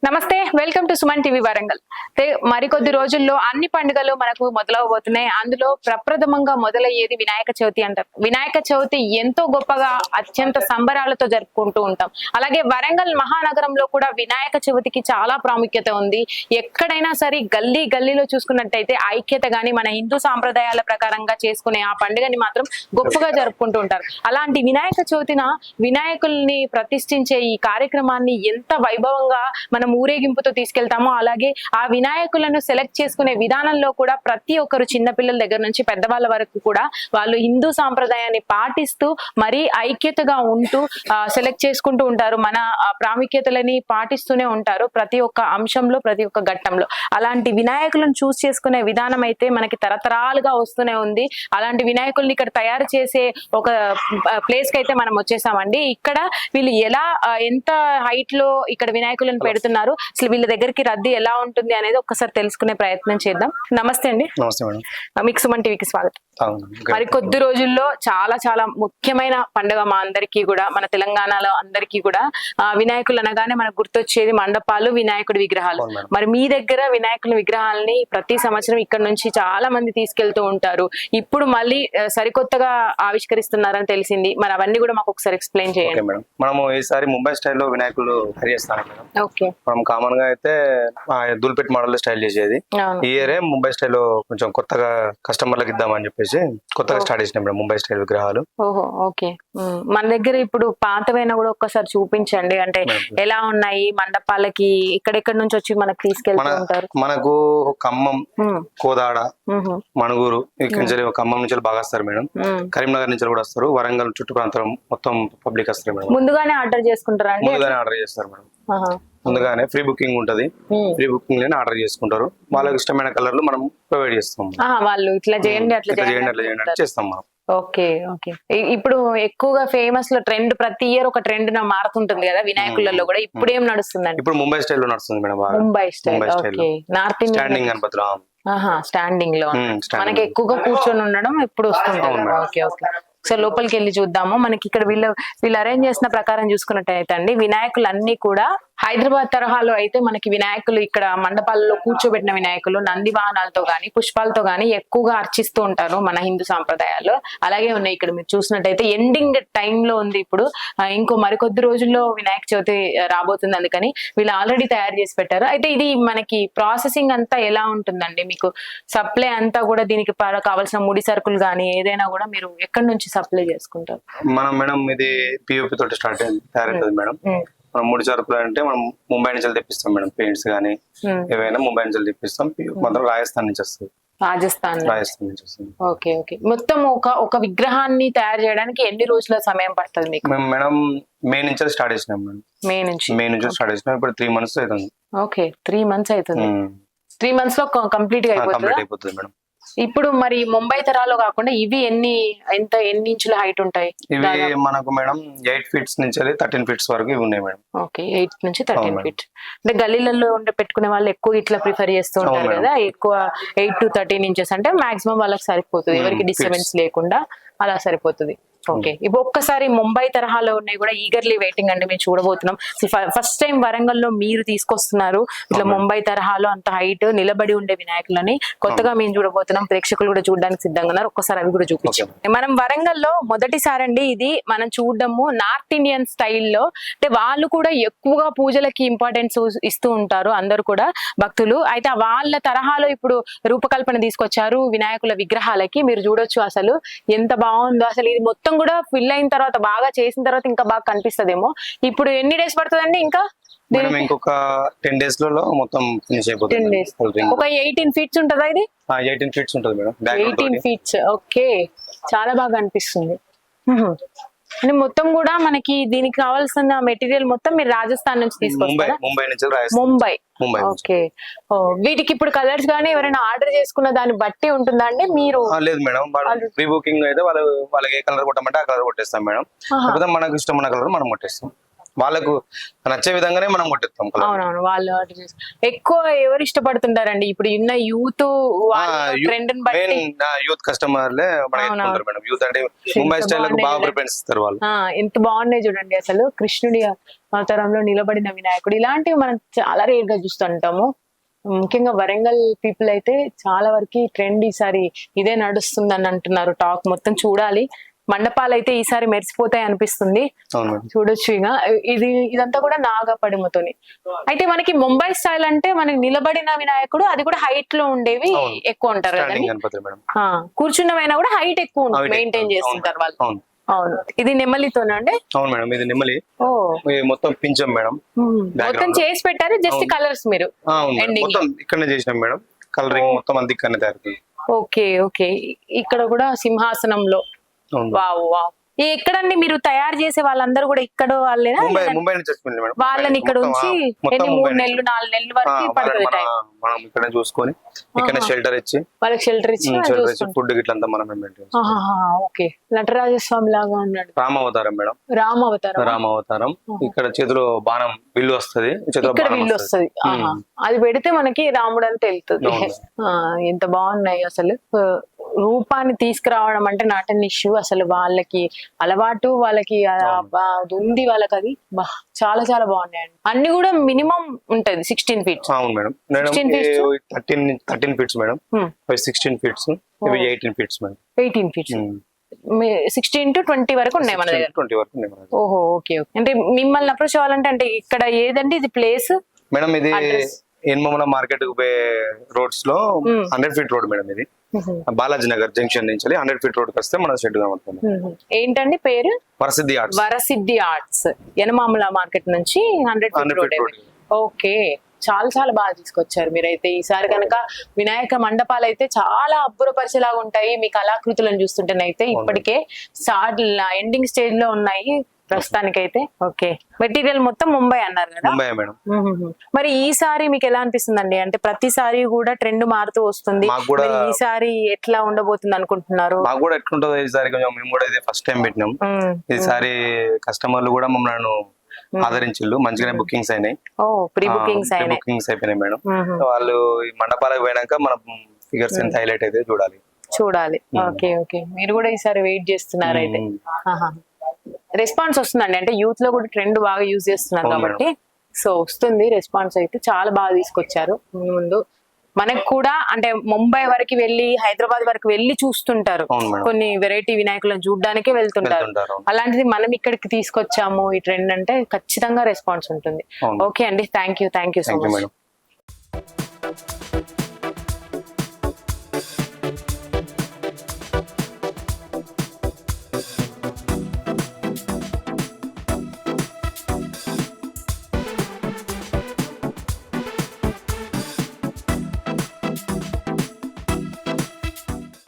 నమస్తే, welcome to Suman TV Warangal. మరికొద్ది రోజుల్లో అన్ని పండుగలు మనకు మొదలవబోతున్నాయి. అందులో ప్రప్రథమంగా మొదలయ్యేది వినాయక చవితి అంటారు. వినాయక చవితి ఎంతో గొప్పగా అత్యంత సంబరాలతో జరుపుకుంటూ ఉంటాం. అలాగే వరంగల్ మహానగరంలో కూడా వినాయక చవితికి చాలా ప్రాముఖ్యత ఉంది. ఎక్కడైనా సరే గల్లీ గల్లీలో చూసుకున్నట్టయితే ఐక్యత గాని మన హిందూ సాంప్రదాయాల ప్రకారంగా చేసుకునే ఆ పండుగని మాత్రం గొప్పగా జరుపుకుంటూ ఉంటారు. అలాంటి వినాయక చవితిన వినాయకుల్ని ప్రతిష్ఠించే ఈ కార్యక్రమాన్ని ఎంత వైభవంగా మనం ఊరేగింపుతో తీసుకెళ్తామో అలాగే ఆ వినాయకులను సెలెక్ట్ చేసుకునే విధానంలో కూడా ప్రతి ఒక్కరు చిన్నపిల్లల దగ్గర నుంచి పెద్దవాళ్ళ వరకు కూడా వాళ్ళు హిందూ సాంప్రదాయాన్ని పాటిస్తూ మరీ ఐక్యతగా ఉంటూ సెలెక్ట్ చేసుకుంటూ ఉంటారు. మన ప్రాముఖ్యతలని పాటిస్తూనే ఉంటారు ప్రతి ఒక్క అంశంలో, ప్రతి ఒక్క ఘట్టంలో. అలాంటి వినాయకులను చూస్ చేసుకునే విధానం అయితే మనకి తరతరాలుగా వస్తూనే ఉంది. అలాంటి వినాయకుల్ని ఇక్కడ తయారు చేసే ఒక ప్లేస్ కి అయితే మనం వచ్చేసామండి. ఇక్కడ వీళ్ళు ఎలా ఎంత హైట్ లో ఇక్కడ వినాయకులను పెడుతున్నారు, అసలు వీళ్ళ దగ్గరికి రద్దీ ఎలా ఉంటుంది అనేది ఒక్కసారి తెలుసుకునే ప్రయత్నం చేద్దాం. నమస్తే అండి. నమస్తే మేడం. మీకు సుమన్ టీవీకి స్వాగతం. మరి కొద్ది రోజుల్లో చాలా చాలా ముఖ్యమైన పండుగ మా అందరికీ కూడా, మన తెలంగాణలో అందరికీ కూడా వినాయకులు అనగానే మనకు గుర్తొచ్చేది మండపాలు, వినాయకుడి విగ్రహాలు. మరి మీ దగ్గర వినాయకుల విగ్రహాలని ప్రతి సంవత్సరం ఇక్కడ నుంచి చాలా మంది తీసుకెళ్తూ ఉంటారు. ఇప్పుడు మళ్ళీ సరికొత్తగా ఆవిష్కరిస్తున్నారని తెలిసింది. మరి అవన్నీ కూడా మాకు ఒకసారి ఎక్స్ప్లెయిన్ చేయండి. మనము ఈసారి ముంబై స్టైల్లో వినాయకులు రెడీ చేస్తాం. ఓకే. మనం కామన్ గా అయితే దూల్పేట్ మోడల్ లో స్టైల్ చేసేది. ఈ ఇయరే ముంబై స్టైల్లో కొంచెం కొత్తగా కస్టమర్లకు ఇద్దామని చెప్పేసి కొత్తగా స్టార్ట్ చేసినాం మేడం ముంబై స్టైల్ విగ్రహాలు. ఓహో, ఓకే. మన దగ్గర ఇప్పుడు పాతవైనా కూడా ఒక్కసారి చూపించండి. అంటే ఎలా ఉన్నాయి మండపాలకి, ఎక్కడెక్కడ నుంచి వచ్చి మనకు తీసుకెళ్తూ ఉంటారు? మనకు ఖమ్మం, కోదాడ, మణుగూరు, ఇక్కడ నుంచి ఖమ్మం నుంచి బాగా వస్తారు మేడం. కరీంనగర్ నుంచి కూడా వస్తారు. వరంగల్ చుట్టూ ప్రాంతం మొత్తం పబ్లిక్ వస్తారు మేడం. ముందుగానే ఆర్డర్ చేసుకుంటారా? ముందుగానే ఆర్డర్ చేస్తారు మేడం. ముందుగానే ఫ్రీ బుకింగ్ ఉంటది. ఫ్రీ బుకింగ్ లోనే ఆర్డర్ చేసుకుంటారు. వాళ్ళకి ఇష్టమైన కలర్లు మనం ప్రొవైడ్ చేస్తాం. వాళ్ళు ఇట్లా చేయండి అట్లా చేయండి చేస్తాం మనం. Okay, okay. ఇప్పుడు ఎక్కువగా ఫేమస్ లో ట్రెండ్ ప్రతి ఇయర్ ఒక ట్రెండ్ మారుతుంటుంది కదా వినాయకులలో కూడా. ఇప్పుడు ఏం నడుస్తుందండి? ఇప్పుడు ముంబై స్టైల్ లో నడుస్తుంది madam. Mumbai style. Okay. North Indian standing గణపతిలో స్టాండింగ్ లో మనకి ఎక్కువగా కూర్చొని ఉండడం ఇప్పుడు వస్తుంటుంది. Okay, okay. సో లోపలికి వెళ్ళి చూద్దాము. మనకి ఇక్కడ వీళ్ళు అరేంజ్ చేసిన ప్రకారం చూసుకున్నట్టయితే అండి, వినాయకులు అన్ని కూడా హైదరాబాద్ తరహాలో అయితే మనకి వినాయకులు ఇక్కడ మండపాలలో కూర్చోబెట్టిన వినాయకులు నంది వాహనాలతో గాని పుష్పాలతో గాని ఎక్కువగా అర్చిస్తూ ఉంటారు మన హిందూ సాంప్రదాయాల్లో. అలాగే ఉన్నాయి ఇక్కడ మీరు చూసినట్టయితే. ఎండింగ్ టైంలో ఉంది ఇప్పుడు. ఇంకో మరికొద్ది రోజుల్లో వినాయక చవితి రాబోతుంది. అందుకని వీళ్ళు ఆల్రెడీ తయారు చేసి పెట్టారు. అయితే ఇది మనకి ప్రాసెసింగ్ అంతా ఎలా ఉంటుందండి? మీకు సప్లై అంతా కూడా దీనికి కావాల్సిన ముడి సరుకులు గానీ ఏదైనా కూడా మీరు ఎక్కడి నుంచి సప్లై చేసుకుంటారు? మనం మేడం ఇది పిఓపి తోటి స్టార్ట్ తయారవుతుంది మేడం. మనం ముడి సరుకులు అంటే మనం ముంబై నుంచి తెప్పిస్తాం మేడం. పెయింట్స్ గానీ ఏవైనా ముంబై నుంచి తెప్పిస్తాం. మొత్తం రాజస్థాన్ నుంచి వస్తుంది. రాజస్థాన్ నుంచి వస్తుంది. Okay, okay. మొత్తం ఒక విగ్రహాన్ని తయారు చేయడానికి ఎన్ని రోజుల సమయం పడుతుంది మీకు? మేడం మే నుంచి స్టార్ట్ చేసినాం మేడం. మే నుంచి స్టార్ట్ చేసినాం. ఇప్పుడు 3 months అవుతుంది. ఓకే, 3 months అవుతుంది. 3 months లో కంప్లీట్ గా అయిపోతుంది మేడం. ఇప్పుడు మరి ముంబై తరాలో కాకుండా ఇవి ఎన్ని ఇంచుల హైట్ ఉంటాయి? ఇవి మనకు మేడం 8 feet నుంచి 13 feet వరకు ఇవి ఉన్నాయి మేడం. ఓకే, 8 నుంచి 13 feet. అంటే గల్లీలలో పెట్టుకునే వాళ్ళు ఎక్కువ ఇట్లా ప్రిఫర్ చేస్తూ ఉంటారు కదా. ఎక్కువ 8 to 13 inches అంటే మాక్సిమం వాళ్ళకి సరిపోతుంది. ఎవరికి డిస్టర్బెన్స్ లేకుండా అలా సరిపోతుంది. ఓకే. ఇప్పుడు ఒక్కసారి ముంబై తరహాలో ఉన్నాయి కూడా ఈగర్లీ వెయిటింగ్ అండి. మేము చూడబోతున్నాం. ఫస్ట్ టైం వరంగల్ లో మీరు తీసుకొస్తున్నారు ఇట్లా ముంబై తరహాలో అంత హైట్ నిలబడి ఉండే వినాయకులని కొత్తగా మేము చూడబోతున్నాం. ప్రేక్షకులు కూడా చూడడానికి సిద్ధంగా ఉన్నారు. ఒక్కసారి అవి కూడా చూపించాం. మనం వరంగల్ లో మొదటిసారి అండి ఇది మనం చూడడము నార్త్ ఇండియన్ స్టైల్లో. అంటే వాళ్ళు కూడా ఎక్కువగా పూజలకి ఇంపార్టెన్స్ ఇస్తూ ఉంటారు అందరు కూడా భక్తులు. అయితే వాళ్ళ తరహాలో ఇప్పుడు రూపకల్పన తీసుకొచ్చారు వినాయకుల విగ్రహాలకి. మీరు చూడొచ్చు అసలు ఎంత బాగుందో. అసలు ఇది మొత్తం కూడా ఫిల్ అయిన తర్వాత బాగా చేసిన తర్వాత ఇంకా బాగా కనిపిస్తదేమో. ఇప్పుడు ఎన్ని డేస్ పడుతుందండి? ఇంకా ఇంకొక 10 days లో మొత్తం ఫినిష్ అయిపోతుంది. 10 days. ఒక 18 feet ఉంటుందా ఇది? 18 feet ఉంటుంది మేడం. 18 feet. ఓకే, చాలా బాగా అనిపిస్తుంది. అంటే మొత్తం కూడా మనకి దీనికి కావాల్సిన మెటీరియల్ మొత్తం మీరు రాజస్థాన్ నుంచి తీసుకొస్తారా? ముంబై. ఓకే. వీటికి ఇప్పుడు కలర్స్ గానీ ఎవరైనా ఆర్డర్ చేసుకున్న దాన్ని బట్టి ఉంటుందా అండి? మీరు లేదు మేడం, ప్రీ బుకింగ్ అయితే వాళ్ళకి ఏ కలర్ కొట్టమంటే ఆ కలర్ కొట్టేస్తాం మేడం. లేకపోతే మనకు ఇష్టమైన కలర్ మనం కొట్టేస్తాం. వాళ్ళకు నచ్చే విధంగానే మనం కొట్టిస్తాం. అవునవును, వాళ్ళు ఆర్డర్ చేస్తారు. ఎక్కువ ఎవరు ఇష్టపడుతుంటారండి ఇప్పుడు ఉన్న యూత్ ట్రెండ్ బట్టి? యూత్ కస్టమర్లే యూత్ అంటే ముంబై స్టైల్ బాగా ప్రిఫరెన్స్ ఇస్తారు వాళ్ళు. ఎంత బాగున్నాయి చూడండి అసలు. కృష్ణుడి అవతారంలో నిలబడిన వినాయకుడు, ఇలాంటివి మనం చాలా రేర్ గా చూస్తుంటాము. ముఖ్యంగా వరంగల్ పీపుల్ అయితే చాలా వరకు ట్రెండ్ ఈసారి ఇదే నడుస్తుందని అంటున్నారు. టాక్ మొత్తం చూడాలి. మండపాలు అయితే ఈసారి మెరిసిపోతాయి అనిపిస్తుంది. అవును మేడం. చూడొచ్చు. ఇక ఇదంతా కూడా నాగపడిమతోని. అయితే మనకి ముంబై స్టైల్ అంటే మనకి నిలబడిన వినాయకుడు, అది కూడా హైట్ లో ఉండేవి ఎక్కువ ఉంటారు కదండి. Standing Ganapati madam. కూర్చున్నవైనా కూడా హైట్ ఎక్కువ ఉంటుంది, మెయింటైన్ చేస్తుంటారు వాళ్ళు. అవును అవును. ఇది నెమలితోనండి? అవును మేడం, ఇది నెమలి. ఓ, ఇది మొత్తం పించం మేడం. మొత్తం చేసి పెట్టారు, జస్ట్ కలర్స్ మీరు అవును మేడం, ending మొత్తం ఇక్కడనే చేసినాం మేడం. కలరింగ్ మొత్తం అంతా ఇక్కడనే తయారు. Okay okay. ఇక్కడ కూడా సింహాసనంలో. అవును. Wow wow. ఎక్కడండి మీరు తయారు చేసే వాళ్ళందరూ కూడా ఇక్కడ వాళ్ళేనా? ముంబై నుంచి వచ్చింది మేడం. వాళ్ళని ఇక్కడ ఉంచి ఎన్ని 3 నెలలు 4 నెలల వరకు పడుతుంది టైం. మనం ఇక్కడ చూసుకొని ఇక్కడ షెల్టర్ ఇచ్చి వాళ్ళకి షెల్టర్ ఇచ్చి ఫుడ్ గిట్ల అంతా మనం మెయింటైన్. ఓకే. నటరాజస్వామి లాగా ఉన్నాడు. రామావతారం మేడం. రామావతారం. ఇక్కడ చేతిలో బాణం విల్లు వస్తది, చేతిలో ఇక్కడ బాణం విల్లు వస్తది. అది పెడితే మనకి రాముడు అని తెలుస్తుంది. ఎంత బాగున్నాయి అసలు. రూపాన్ని తీసుకురావడం అంటే నాట్ అన్ ఇష్యూ. అసలు వాళ్ళకి అలవాటు, వాళ్ళకి అది ఉంది, వాళ్ళకి అది చాలా చాలా బాగున్నాయండి. అన్ని కూడా మినిమం ఉంటది 16 feet. అవును మేడం. 13 feet madam. 16 feet, ఇవి 18 feet మేడం. 18 feet. 16 to 20 వరకు ఉన్నాయి మన దగ్గర. 20 వరకు ఉన్నాయి మన దగ్గర. ఓహో, ఓకే ఓకే. అంటే మిమ్మల్ని అప్రోచ్ అవ్వాలంటే అంటే ఇక్కడ ఏదండి ఇది ప్లేస్? మేడం ఇది ఎన్మమల మార్కెట్ రోడ్స్ లో 100 feet రోడ్ మేడం. ఇది బాలాజీ నగర్ జంక్షన్ నుంచి 100 feet రోడ్ వస్తే మన షెడ్ కనబడుతుంది. ఏంటండి పేరు? Varasiddhi arts. Varasiddhi arts, Yanamamala market నుంచి 100 feet రోడ్. ఓకే, చాలా చాలా బాగా తీసుకొచ్చారు మీరైతే. ఈసారి కనుక వినాయక మండపాలు అయితే చాలా అబ్బురపరిచేలాగా ఉంటాయి. మీ కళాకృతులను చూస్తుంటేనైతే ఇప్పటికే స్టార్ట్ ఎండింగ్ స్టేజ్ లో ఉన్నాయి ప్రస్తుతానికైతే. ఓకే. మెటీరియల్ మొత్తం ముంబై అన్నారు కదా? ముంబై మేడం. మరి ఈసారి మీకు ఎలా అనిపిస్తుందండి? అంటే ప్రతిసారి కూడా ట్రెండ్ మారుతూ వస్తుంది. ఈసారి ఎట్లా ఉండబోతుంది అనుకుంటున్నారు? మాకు కూడా ఎట్లుంటుందో ఈసారి, కొంచెం మేము కూడా ఇది ఫస్ట్ టైం పెట్టినాం. ఈసారి కస్టమర్లు కూడా మమ్మల్ని ఆదరించిల్లు, మంచిగానే బుకింగ్స్ అయినాయి. ప్రీ బుకింగ్స్ అయిపోయినాయి మేడం. వాళ్ళు ఈ మండపాలకు పోయినాక మన ఫిగర్స్ ఎంత హైలైట్ అయితే చూడాలి. Okay okay. మీరు కూడా ఈసారి వెయిట్ చేస్తున్నారు అయితే. రెస్పాన్స్ వస్తుందండి, అంటే యూత్ లో కూడా ట్రెండ్ బాగా యూజ్ చేస్తున్నారు కాబట్టి సో వస్తుంది రెస్పాన్స్. అయితే చాలా బాగా తీసుకొచ్చారు. ముందు మనకు కూడా అంటే ముంబై వరకు వెళ్ళి, హైదరాబాద్ వరకు వెళ్ళి చూస్తుంటారు, కొన్ని వెరైటీ వినాయకులను చూడడానికే వెళ్తుంటారు. అలాంటిది మనం ఇక్కడికి తీసుకొచ్చాము ఈ ట్రెండ్ అంటే ఖచ్చితంగా రెస్పాన్స్ ఉంటుంది. ఓకే అండి, థ్యాంక్ యూ సో మచ్.